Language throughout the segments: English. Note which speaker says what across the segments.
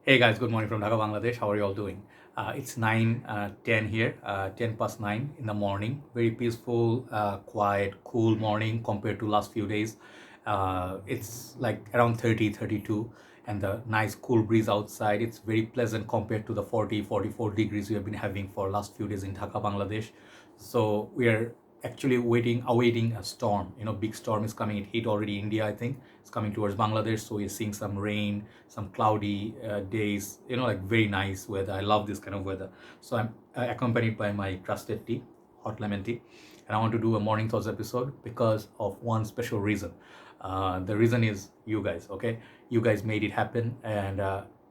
Speaker 1: Hey guys, good morning from Dhaka, Bangladesh. How are you all doing? It's 9:10 here, 10 past 9 in the morning. Very peaceful, quiet, cool morning compared to last few days. It's like around 30, 32, and the nice cool breeze outside. It's very pleasant compared to the 40, 44 degrees we have been having for last few days in Dhaka, Bangladesh. So we are actually awaiting a storm. Big storm is coming. It hit already India, I think. It's coming towards Bangladesh. So we're seeing some rain, some cloudy days, like very nice weather. I love this kind of weather. So I'm accompanied by my trusted tea, hot lemon tea. And I want to do a morning thoughts episode because of one special reason. The reason is you guys, okay? You guys made it happen. And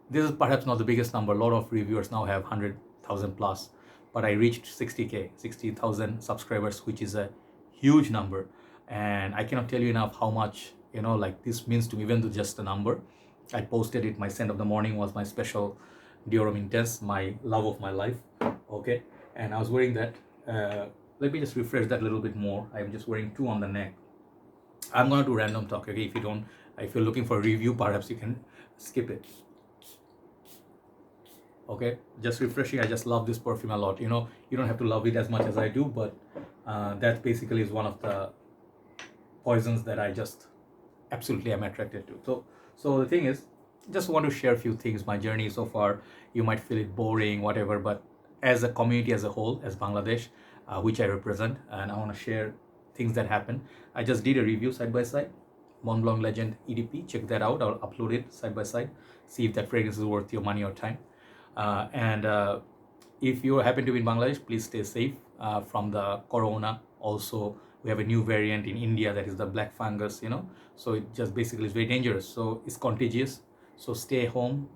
Speaker 1: this is perhaps not the biggest number. A lot of reviewers now have 100,000 plus, but I reached 60K, 60,000 subscribers, which is a huge number. And I cannot tell you enough how much, like this means to me, even though just a number. I posted it. My scent of the morning was my special Diorum Intense, my love of my life. Okay. And I was wearing that. Let me just refresh that a little bit more. I'm just wearing two on the neck. I'm going to do random talk. Okay. If you're looking for a review, perhaps you can skip it. Okay, just refreshing. I just love this perfume a lot. You don't have to love it as much as I do, but that basically is one of the poisons that I just absolutely am attracted to. So the thing is, just want to share a few things. My journey so far, you might feel it boring, whatever, but as a community as a whole, as Bangladesh, which I represent, and I want to share things that happen. I just did a review side by side, Mont Blanc Legend EDP. Check that out. I'll upload it side by side. See if that fragrance is worth your money or time. And if you happen to be in Bangladesh, please stay safe from the corona. Also, we have a new variant in India that is the black fungus, so it just basically is very dangerous. So it's contagious. So stay home.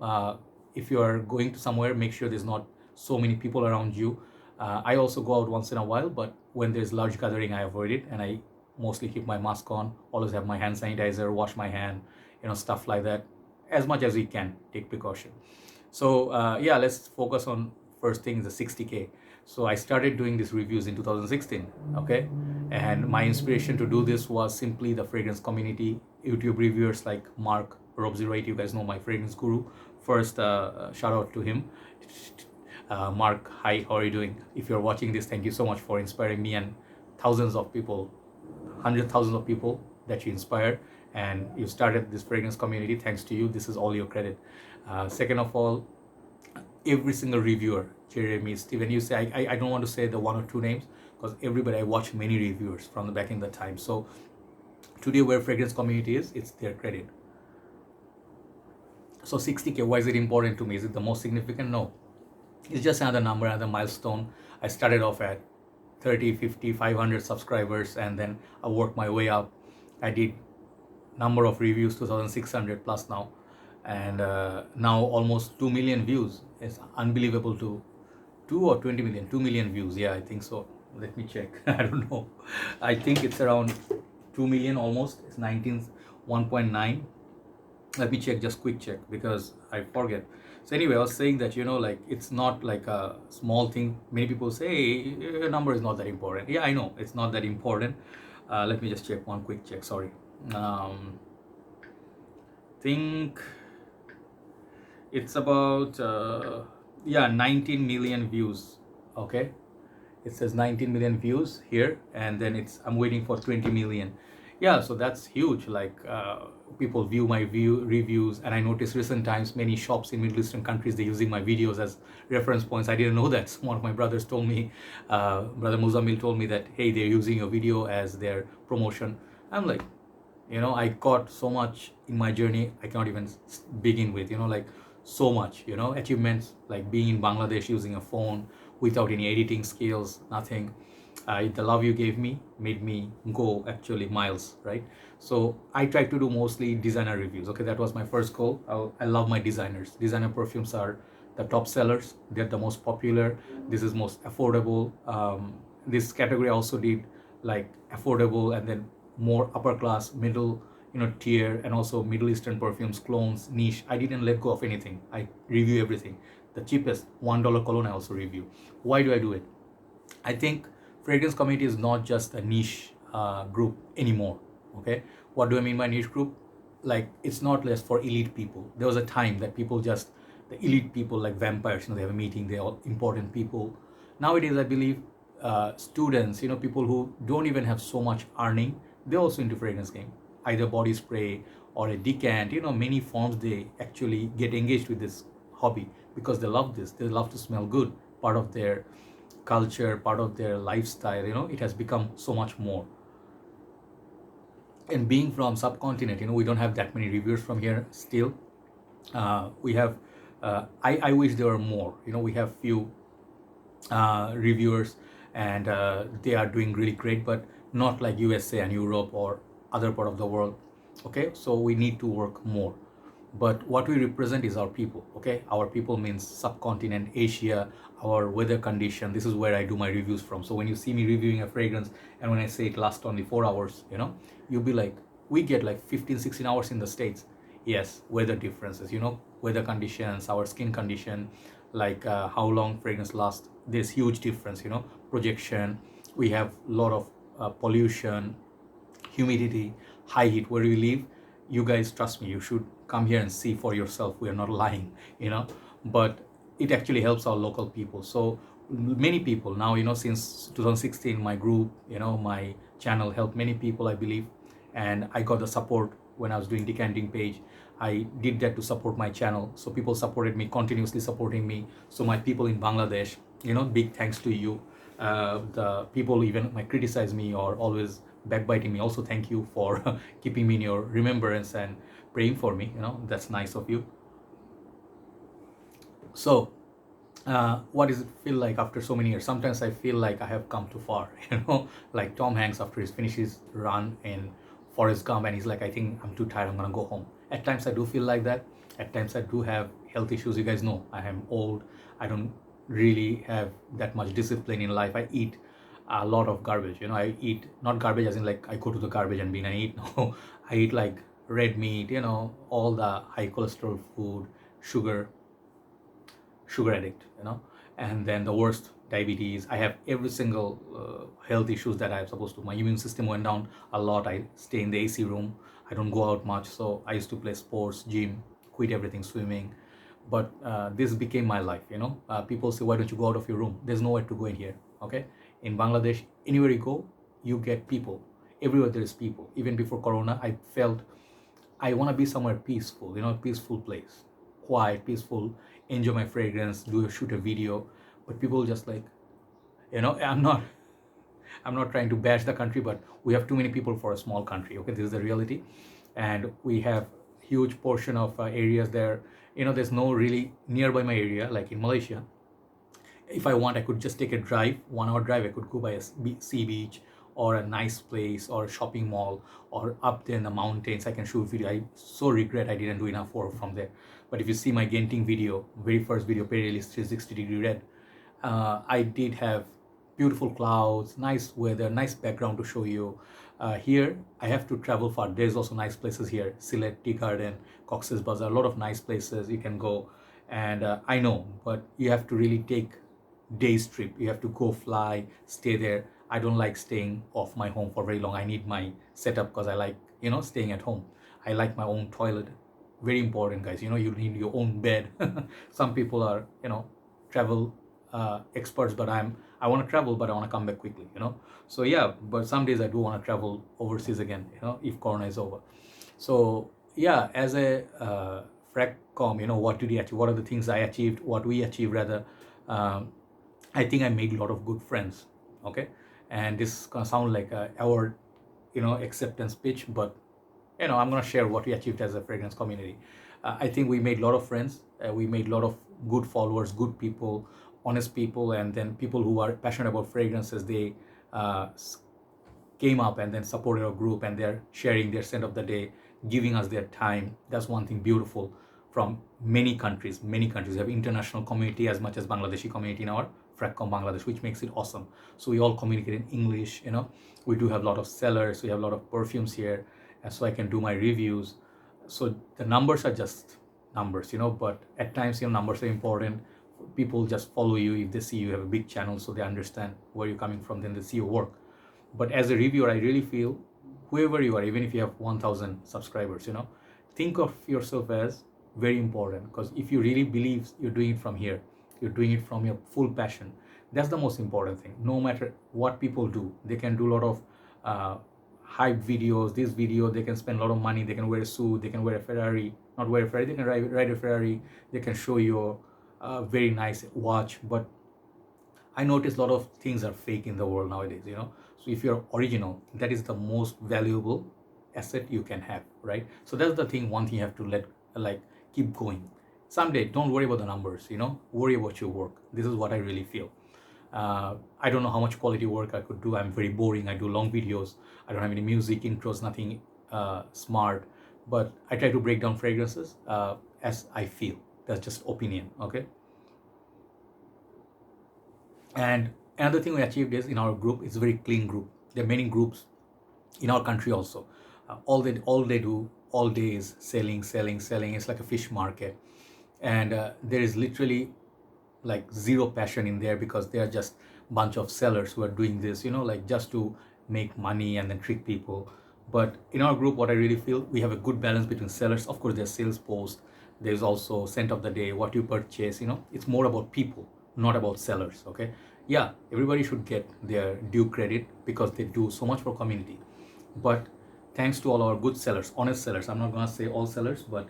Speaker 1: If you are going to somewhere, make sure there's not so many people around you. I also go out once in a while, but when there's large gathering, I avoid it, and I mostly keep my mask on. Always have my hand sanitizer, wash my hand, stuff like that. As much as we can, take precaution. So yeah, let's focus on first thing, the 60K. So I started doing these reviews in 2016, okay? And my inspiration to do this was simply the fragrance community, YouTube reviewers like Mark, Rob08, you guys know my fragrance guru. First, shout out to him. Mark, hi, how are you doing? If you're watching this, thank you so much for inspiring me and thousands of people, hundreds of thousands of people that you inspired, and you started this fragrance community. Thanks to you. This is all your credit. Second of all, every single reviewer, Jeremy, Steven, you say, I don't want to say the one or two names because everybody, I watch many reviewers from the back in the time. So today where fragrance community is, it's their credit. So 60K, why is it important to me? Is it the most significant? No. It's just another number, another milestone. I started off at 30, 50, 500 subscribers, and then I worked my way up. I did number of reviews, 2,600 plus now. And now almost 2 million views. It's unbelievable. To 2 or 20 million, 2 million views. Yeah, I think so. Let me check. I don't know. I think it's around 2 million almost. It's 1.9. Let me check, just quick check, because I forget. So anyway, I was saying that, like, it's not like a small thing. Many people say, hey, your number is not that important. Yeah, I know it's not that important. Let me just check one quick check. Sorry. Think it's about 19 million views. Okay, it says 19 million views here, and then I'm waiting for 20 million. Yeah, so that's huge. Like people view my reviews, and I notice recent times many shops in Middle Eastern countries, they're using my videos as reference points. I didn't know that. One of my brothers told me, brother Muzammil told me that, hey, they're using your video as their promotion. I'm like, I got so much in my journey I cannot even begin with, like so much, achievements, like being in Bangladesh using a phone without any editing skills, nothing. The love you gave me made me go actually miles, right? So I tried to do mostly designer reviews. Okay, that was my first goal. I love my designers. Designer perfumes are the top sellers. They're the most popular. This is most affordable. This category also did like affordable, and then more upper class, middle, tier, and also Middle Eastern perfumes, clones, niche. I didn't let go of anything. I review everything. The cheapest $1 cologne I also review. Why do I do it? I think fragrance community is not just a niche group anymore. Okay, what do I mean by niche group? Like, it's not less for elite people. There was a time that people just the elite people like vampires, they have a meeting, they're all important people. Nowadays, I believe students, people who don't even have so much earning, they're also into fragrance game, either body spray or a decant, many forms. They actually get engaged with this hobby because they love this. They love to smell good, part of their culture, part of their lifestyle. It has become so much more. And being from subcontinent, we don't have that many reviewers from here still. We have I wish there were more. We have few reviewers, and they are doing really great, but not like USA and Europe or other part of the world. Okay, so we need to work more. But what we represent is our people. Okay, our people means subcontinent Asia, our weather condition. This is where I do my reviews from. So when you see me reviewing a fragrance, and when I say it lasts only 4 hours, you'll be like, we get like 15-16 hours in the States. Yes, weather differences, weather conditions, our skin condition, like how long fragrance lasts. There's huge difference, projection. We have a lot of pollution, humidity, high heat where we live. You guys, trust me, you should come here and see for yourself. We are not lying, but it actually helps our local people. So many people now, since 2016, my group, my channel helped many people, I believe. And I got the support when I was doing decanting page. I did that to support my channel. So people supported me, continuously supporting me. So my people in Bangladesh, big thanks to you. The people even might criticize me or always backbiting me, also thank you for keeping me in your remembrance and praying for me. That's nice of you. So what does it feel like after so many years? Sometimes I feel like I have come too far, like Tom Hanks after he finished his run in Forrest Gump, and he's like, I think I'm too tired, I'm gonna go home. At times I do feel like that. At times I do have health issues. You guys know I am old. I don't really have that much discipline in life. I eat a lot of garbage. I eat not garbage as in like I go to the garbage and bin and eat. No, I eat like red meat, all the high cholesterol food, sugar addict, and then the worst, diabetes. I have every single health issues that I'm supposed to. My immune system went down a lot. I stay in the AC room. I don't go out much. So I used to play sports, gym, quit everything, swimming. But this became my life, people say, why don't you go out of your room? There's nowhere to go in here, okay? In Bangladesh, anywhere you go, you get people. Everywhere there is people. Even before Corona, I felt I want to be somewhere peaceful, peaceful place, quiet, peaceful, enjoy my fragrance, shoot a video. But people just like, I'm not trying to bash the country, but we have too many people for a small country. Okay, this is the reality. And we have huge portion of areas there. There's no really nearby my area, like in Malaysia. If I want, I could just take a drive, 1 hour drive. I could go by a sea beach or a nice place or a shopping mall or up there in the mountains. I can shoot video. I so regret I didn't do enough work from there. But if you see my Genting video, very first video, pre-release 360-degree red, I did have beautiful clouds, nice weather, nice background to show you. Here, I have to travel far. There's also nice places here, Sylhet, Tea Garden, Cox's Bazar, a lot of nice places you can go. And I know, but you have to really take day's trip. You have to go fly, stay there. I don't like staying off my home for very long. I need my setup because I like, staying at home. I like my own toilet. Very important, guys. You need your own bed. Some people are, travel experts, but I want to travel, but I want to come back quickly, So yeah, but some days I do want to travel overseas again, if Corona is over. So yeah, as a FracCom, what did he achieve? What are the things I achieved? What we achieved rather? I think I made a lot of good friends. Okay, and this is gonna sound like a award, acceptance pitch, but I'm gonna share what we achieved as a fragrance community. I think we made a lot of friends. We made a lot of good followers, good people, honest people, and then people who are passionate about fragrances. They came up and then supported our group, and they're sharing their scent of the day, giving us their time. That's one thing beautiful from many countries. Many countries have international community as much as Bangladeshi community in our FracCom Bangladesh, which makes it awesome. So we all communicate in English. We do have a lot of sellers. We have a lot of perfumes here, and so I can do my reviews. So the numbers are just numbers, but at times, numbers are important. People just follow you if they see you have a big channel, so they understand where you're coming from, then they see your work. But as a reviewer, I really feel whoever you are, even if you have 1,000 subscribers, think of yourself as very important, because if you really believe you're doing it from here, you're doing it from your full passion, that's the most important thing. No matter what people do, they can do a lot of hype videos, this video, they can spend a lot of money, they can wear a suit, they can wear a Ferrari, not wear a Ferrari, they can ride a Ferrari, they can show you a very nice watch, but I notice a lot of things are fake in the world nowadays, you know. So if you're original, that is the most valuable asset you can have, right? So that's the thing, one thing you have to like keep going. Someday, don't worry about the numbers, you know, worry about your work. This is what I really feel. I don't know how much quality work I could do. I'm very boring. I do long videos. I don't have any music, intros, nothing smart. But I try to break down fragrances as I feel. That's just opinion, okay? And another thing we achieved is in our group, it's a very clean group. There are many groups in our country also. All they do all day is selling, selling, selling. It's like a fish market. And there is literally like zero passion in there, because they are just bunch of sellers who are doing this, you know, like just to make money and then trick people. But in our group, what I really feel, we have a good balance between sellers. Of course, there's sales posts, there's also scent of the day, what you purchase, you know, it's more about people, not about sellers, okay? Yeah, everybody should get their due credit because they do so much for community. But thanks to all our good sellers, honest sellers, I'm not gonna say all sellers, but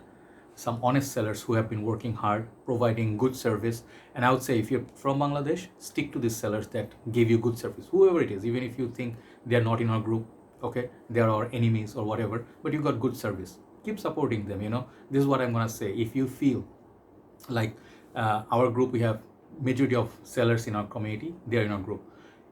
Speaker 1: some honest sellers who have been working hard, providing good service. And I would say, if you're from Bangladesh, stick to these sellers that give you good service, whoever it is, even if you think they're not in our group, okay, they're our enemies or whatever, but you got good service, keep supporting them, you know. This is what I'm gonna say. If you feel like our group, we have majority of sellers in our community, they're in our group.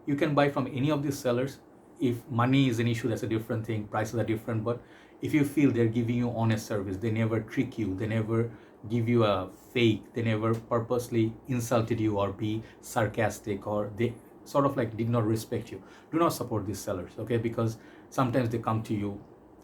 Speaker 1: You can buy from any of these sellers. If money is an issue, that's a different thing, prices are different, but if you feel they're giving you honest service, they never trick you, they never give you a fake, they never purposely insulted you or be sarcastic, or they sort of like did not respect you, do not support these sellers, okay? Because sometimes they come to you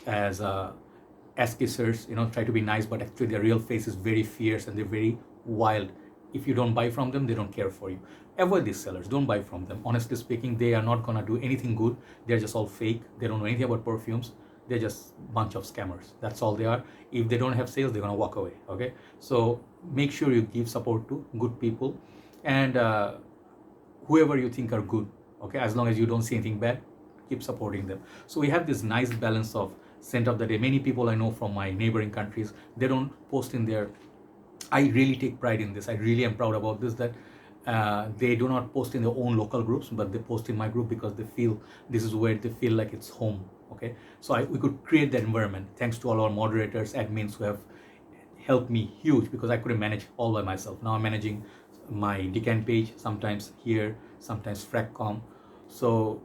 Speaker 1: as ass kissers, you know, try to be nice, but actually their real face is very fierce and they're very wild. If you don't buy from them, they don't care for you. Avoid these sellers, don't buy from them. Honestly speaking, they are not gonna do anything good. They're just all fake. They don't know anything about perfumes. They're just a bunch of scammers. That's all they are. If they don't have sales, they're gonna walk away, okay? So make sure you give support to good people, and whoever you think are good, okay? As long as you don't see anything bad, keep supporting them. So we have this nice balance of scent of the day. Many people I know from my neighboring countries, they don't post in their, I really take pride in this. I really am proud about this, that they do not post in their own local groups, but they post in my group because they feel this is where they feel like it's home, okay? So we could create that environment thanks to all our moderators, admins who have helped me huge, because I couldn't manage all by myself. Now I'm managing my Decant page, sometimes here, sometimes Fracom. So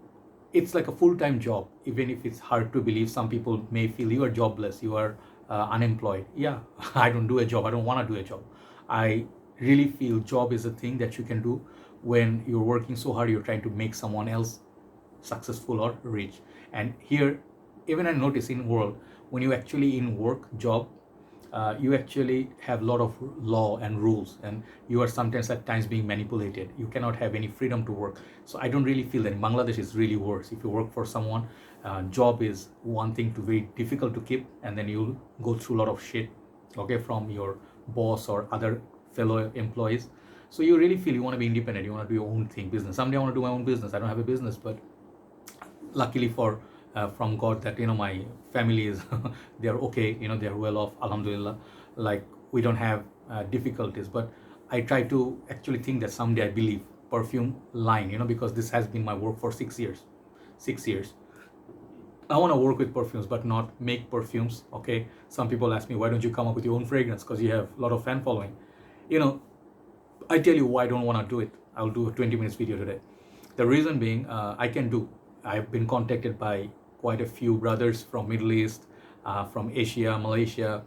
Speaker 1: it's like a full-time job, even if it's hard to believe. Some people may feel you are jobless, you are unemployed. Yeah, I don't do a job, I don't want to do a job. I really feel job is a thing that you can do when you're working so hard, you're trying to make someone else successful or rich. And here, even I notice in world, when you actually in work job, you actually have a lot of law and rules, and you are sometimes at times being manipulated. You cannot have any freedom to work. So I don't really feel that in Bangladesh is really worse. If you work for someone, job is one thing to very difficult to keep, and then you'll go through a lot of shit, okay, from your boss or other fellow employees. So you really feel you want to be independent, you want to do your own thing, business. Someday I want to do my own business. I don't have a business, but luckily for from God, that, you know, my family is they're okay, you know, they're well off, alhamdulillah. Like, we don't have difficulties. But I try to actually think that someday, I believe, perfume line, you know, because this has been my work for 6 years. I want to work with perfumes, but not make perfumes, okay? Some people ask me, why don't you come up with your own fragrance? Because you have a lot of fan following. You know, I tell you why I don't want to do it. I'll do a 20 minutes video today. The reason being, I've been contacted by quite a few brothers from Middle East, from Asia, Malaysia,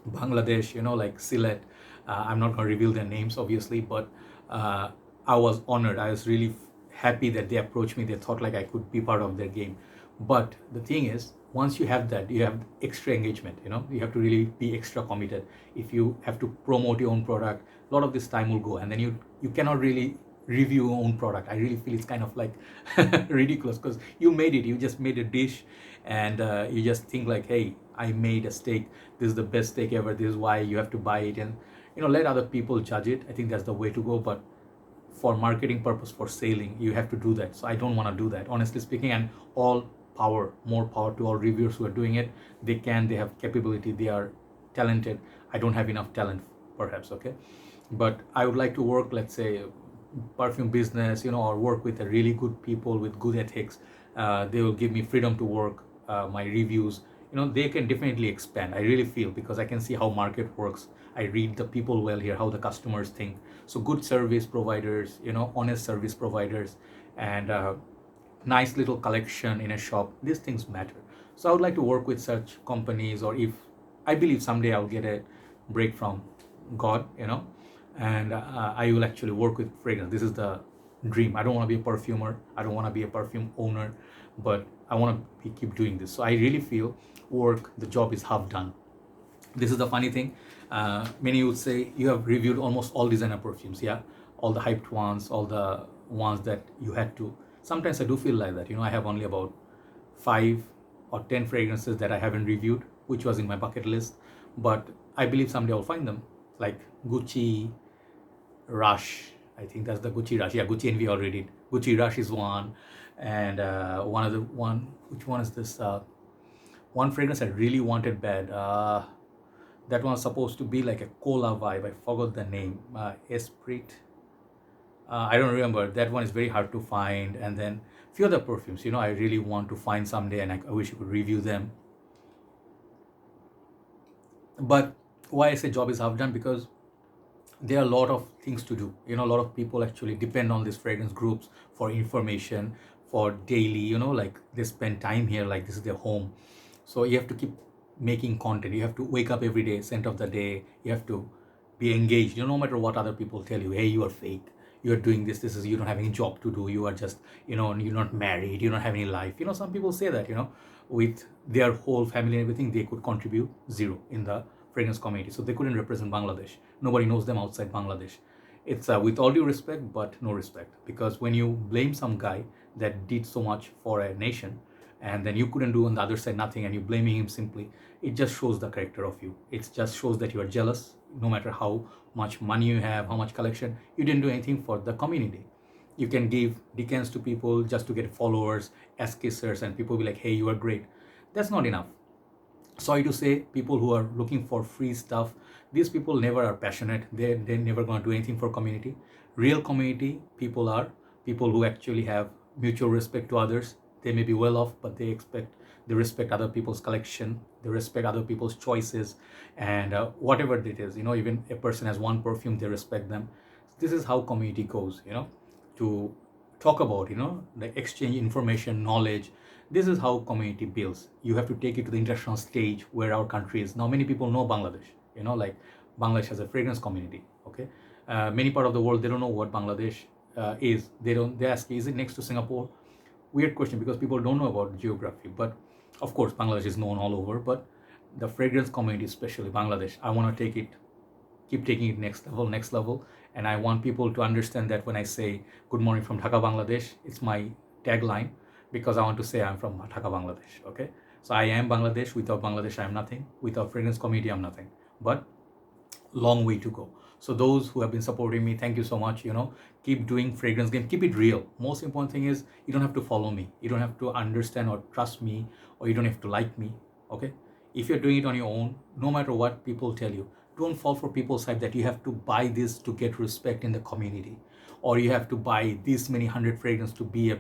Speaker 1: Bangladesh, you know, like Sylhet. I'm not going to reveal their names, obviously, but I was honored. I was really happy that they approached me. They thought like I could be part of their game. But the thing is, once you have that, you have extra engagement, you know, you have to really be extra committed. If you have to promote your own product, a lot of this time will go, and then you cannot really review your own product. I really feel it's kind of like ridiculous, because you made it, you just made a dish, and you just think like, hey, I made a steak, this is the best steak ever, this is why you have to buy it, and let other people judge it. I think that's the way to go. But for marketing purpose, for selling, you have to do that. So I don't want to do that, honestly speaking. And all power, more power to all reviewers who are doing it. They have capability, they are talented. I don't have enough talent, perhaps. Okay, but I would like to work, let's say, perfume business, or work with a really good people with good ethics. They will give me freedom to work. My reviews, they can definitely expand. I really feel, because I can see how market works. I read the people well here, how the customers think. So good service providers, honest service providers, and nice little collection in a shop. These things matter. So I would like to work with such companies, or if I believe someday I'll get a break from God, and I will actually work with fragrance. This is the dream. I don't want to be a perfumer. I don't want to be a perfume owner, but I want to keep doing this. So I really feel the job is half done. This is the funny thing. Many would say you have reviewed almost all designer perfumes, yeah, all the hyped ones, all the ones that you had to. Sometimes I do feel like that. I have only about 5 or 10 fragrances that I haven't reviewed, which was in my bucket list. But I believe someday I'll find them, like Gucci Rush. I think that's the Gucci Rush. Yeah, Gucci Envy already did. Gucci Rush is one, and which one is this? One fragrance I really wanted bad. That one was supposed to be like a cola vibe. I forgot the name. Esprit. I don't remember. That one is very hard to find. And then few other perfumes, I really want to find someday, and I wish I could review them. But why I say job is half done, because there are a lot of things to do. A lot of people actually depend on these fragrance groups for information, for daily, like they spend time here, like this is their home. So you have to keep making content. You have to wake up every day, scent of the day. You have to be engaged, no matter what other people tell you. Hey, you are fake. You are doing this. You don't have any job to do. You are just, you're not married. You don't have any life. Some people say that, with their whole family and everything, they could contribute zero in the fragrance community. So they couldn't represent Bangladesh. Nobody knows them outside Bangladesh. It's with all due respect, but no respect. Because when you blame some guy that did so much for a nation, and then you couldn't do on the other side nothing, and you blaming him simply, it just shows the character of you. It just shows that you are jealous. No matter how much money you have, how much collection, you didn't do anything for the community. You can give decants to people just to get followers, ass kissers, and people be like, hey, you are great. That's not enough. Sorry to say, people who are looking for free stuff, these people never are passionate. They're never going to do anything for community. Real community people are people who actually have mutual respect to others. They may be well off, but they respect other people's collection. They respect other people's choices, and whatever it is, even a person has one perfume, they respect them. This is how community goes, to talk about, the exchange information, knowledge. This is how community builds. You have to take it to the international stage where our country is. Now, many people know Bangladesh, like Bangladesh has a fragrance community, okay? Many part of the world, they don't know what Bangladesh is. They ask, is it next to Singapore? Weird question, because people don't know about geography. But of course, Bangladesh is known all over. But the fragrance community, especially Bangladesh, I want to keep taking it next level. And I want people to understand that when I say good morning from Dhaka, Bangladesh, it's my tagline, because I want to say I'm from Dhaka, Bangladesh. Okay, so I am Bangladesh. Without Bangladesh, I'm nothing. Without fragrance community, I'm nothing. But long way to go. So those who have been supporting me, thank you so much. Keep doing fragrance game, keep it real. Most important thing is, you don't have to follow me, you don't have to understand or trust me, or you don't have to like me. Okay, if you're doing it on your own, no matter what people tell you, don't fall for people's hype that you have to buy this to get respect in the community, or you have to buy this many 100 fragrance to be a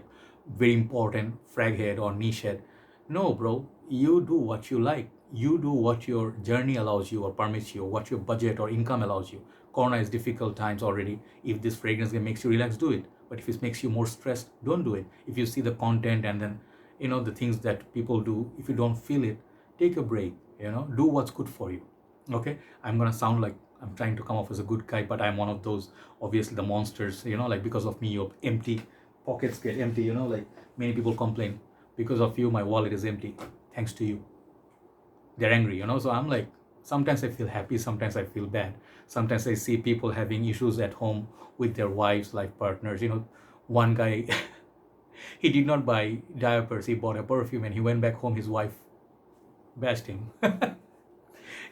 Speaker 1: very important frag head or niche head. No, bro, you do what you like. You do what your journey allows you or permits you, what your budget or income allows you. Corona is difficult times already. If this fragrance game makes you relax, do it. But if it makes you more stressed, don't do it. If you see the content and then, the things that people do, if you don't feel it, take a break, do what's good for you. Okay, I'm gonna sound like I'm trying to come off as a good guy, but I'm one of those, obviously, the monsters, like because of me, your empty pockets get empty, like many people complain, because of you, my wallet is empty. Thanks to you. They're angry, so I'm like, sometimes I feel happy, sometimes I feel bad. Sometimes I see people having issues at home with their wives, life partners. One guy, he did not buy diapers, he bought a perfume, and he went back home, his wife bashed him.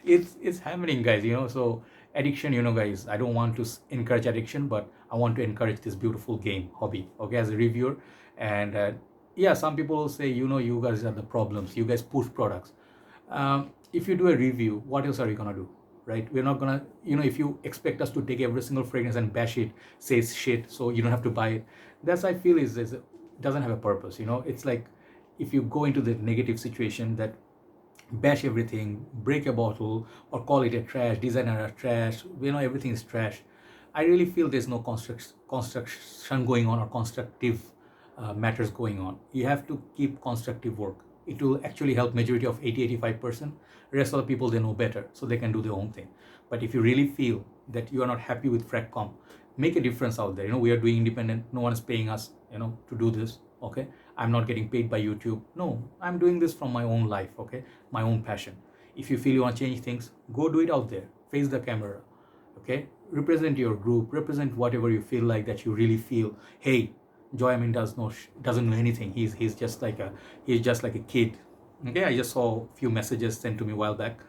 Speaker 1: It's happening, guys, so addiction, guys, I don't want to encourage addiction, but I want to encourage this beautiful game hobby, okay, as a reviewer. And yeah, some people will say, you guys are the problems, you guys push products. If you do a review, what else are you gonna do, right? We're not gonna, if you expect us to take every single fragrance and bash it, say it's shit, so you don't have to buy it, that's, I feel, is doesn't have a purpose. It's like, if you go into the negative situation that bash everything, break a bottle, or call it a trash, designer a trash, everything is trash, I really feel there's no construction going on, or constructive matters going on. You have to keep constructive work. It will actually help majority of 80-85%. Rest of the people, they know better, so they can do their own thing. But if you really feel that you are not happy with Fracom, make a difference out there. We are doing independent, no one is paying us, to do this, okay? I'm not getting paid by YouTube. No, I'm doing this from my own life, okay? My own passion. If you feel you want to change things, go do it out there. Face the camera, okay? Represent your group, represent whatever you feel like, that you really feel, hey, Joy Amin doesn't know anything. He's just like a kid. Okay, I just saw a few messages sent to me a while back.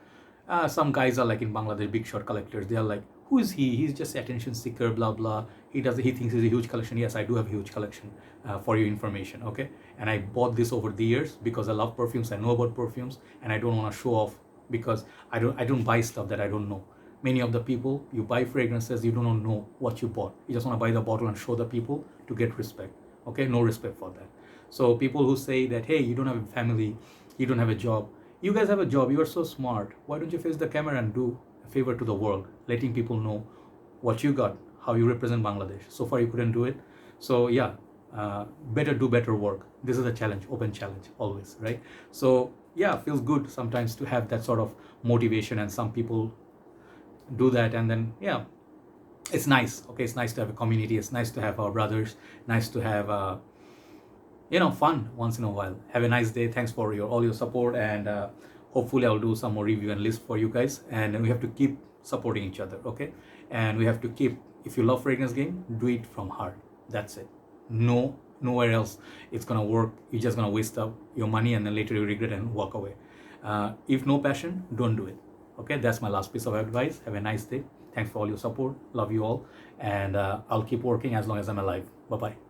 Speaker 1: Some guys are like in Bangladesh, big shot collectors. They are like, who is he? He's just attention seeker, blah blah. He thinks he's a huge collection. Yes, I do have a huge collection, for your information. Okay, and I bought this over the years because I love perfumes. I know about perfumes, and I don't want to show off, because I don't buy stuff that I don't know. Many of the people, you buy fragrances, you don't know what you bought. You just want to buy the bottle and show the people to get respect. Okay, no respect for that. So people who say that, hey, you don't have a family, you don't have a job, you guys have a job, you are so smart, why don't you face the camera and do a favor to the world, letting people know what you got, how you represent Bangladesh. So far you couldn't do it. So yeah, better do better work. This is a challenge, open challenge always, right? So yeah, feels good sometimes to have that sort of motivation, and some people do that, and then yeah, it's nice. Okay, it's nice to have a community, it's nice to have our brothers, nice to have fun once in a while. Have a nice day. Thanks for all your support, and hopefully I'll do some more review and list for you guys. And we have to keep supporting each other, okay? And we have to keep, if you love fragrance game, do it from heart. That's it. Nowhere else it's gonna work. You're just gonna waste up your money, and then later you regret and walk away. If no passion, don't do it. Okay, that's my last piece of advice. Have a nice day. Thanks for all your support. Love you all, and I'll keep working as long as I'm alive. Bye bye.